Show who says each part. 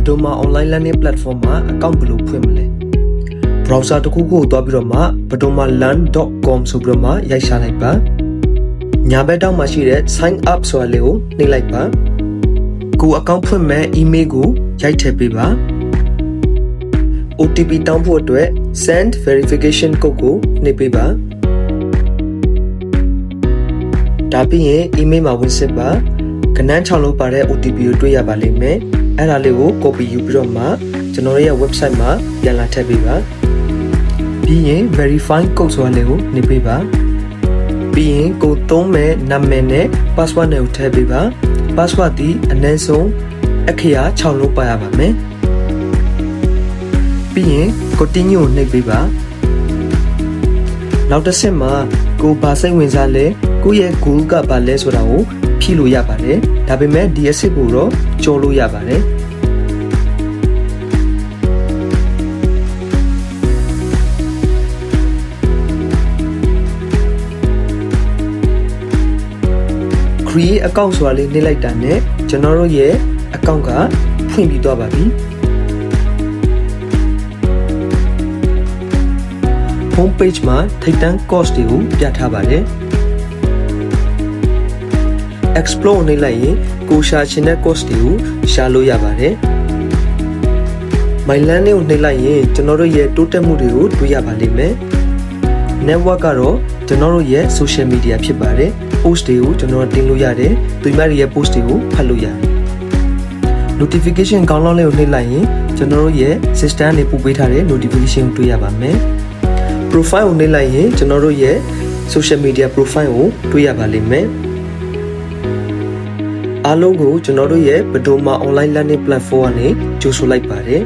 Speaker 1: Badoma online learning platform မှာ account ဘယ်လိုဖွင့်မလဲ browser တစ်ခုခုကိုတွားပြီးတော့မှ badomalearn.com ဆိုပြီးတော့မှရိုက်ရှာလိုက်ပါညာဘက်တောက်မှာရှိတဲ့ sign up ဆိုတာလေးကိုနှိပ်လိုက်ပါကို account ဖွင့်မဲ့ email ကိုရိုက်ထည့်ပေးပါ OTP တောင်းဖို့အတွက် send verification code ကိုနှိပ်ပေးပါဒါပြီးရင် email မှာဝင်စစ်ပါကနန်း6လုံးပါတဲ့ OTP ကိုတွေ့ရပါလိမ့်မယ်အဲ့ဒါလေးကို copy ယူပြီးတော့မှကျွန်တော်ရဲ့ website မှာပြန်လာထည့်ပေးပါပြီးရင် verify code ဆိုတာလေးကိုနှိပ်ပေးပါပြီးရင်ကိုသုံးမဲ့နာမည်နဲ့ password နဲ့ကိုထည့်ပေးပါ password ဒီအနည်းဆုံးအခရာ6လုံးပါရပါမယ်ပြီးရင် continue ကိုနှိပ်ပေးပါနောက်တစ်ဆင့်မှာကိုဘာစိတ်ဝင်စားလဲကိုရဲ့ goal ကဘာလဲဆိုတာကိုဖြည့်လို့ရပါတယ်ဒါပေမဲ့ဒီအဆင့်ကိုတော့ကျော်လို့ရပါတယ်create account ဆိုတာလေးနှိပ်လိုက်တာနဲ့ကျွန်တော်တို့ရဲ့ account ကဖွင့်ပြီးသွားပါပြီ home page မှာထိပ်တန်း course တွေကိုပြထားပါတယ် explore နှိပ်လိုက်ရင်ကိုရှာချင်တဲ့ course တွေကိုရှာလို့ရပါတယ် my learning ကိုနှိပ်လိုက်ရင်ကျွန်တော်တို့ရဲ့တိုးတက်မှုတွေကိုတွေ့ရပါလိမ့်မယ် network ကတော့ကျွန်တော်တို့ရဲ့ social media ဖြစ်ပါတယ် post တွေကိုကျွန်တော်တင်လို့ရတယ်သူများတွေရဲ့ post တွေကိုဖတ်လို့ရတယ် notification ခေါင်းလောင်းလေးကိုနှိပ်လိုက်ရင်ကျွန်တော်တို့ရဲ့ system နဲ့ပို့ပေးထားတဲ့ notification ကိုတွေ့ရပါမယ် profile ကိုနှိပ်လိုက်ရင်ကျွန်တော်တို့ရဲ့ social media profile ကိုတွေ့ရပါလိမ့်မယ်အားလုံးကိုကျွန်တော်တို့ရဲ့ Badoma online learning platform ကနေကြိုဆိုလိုက်ပါတယ်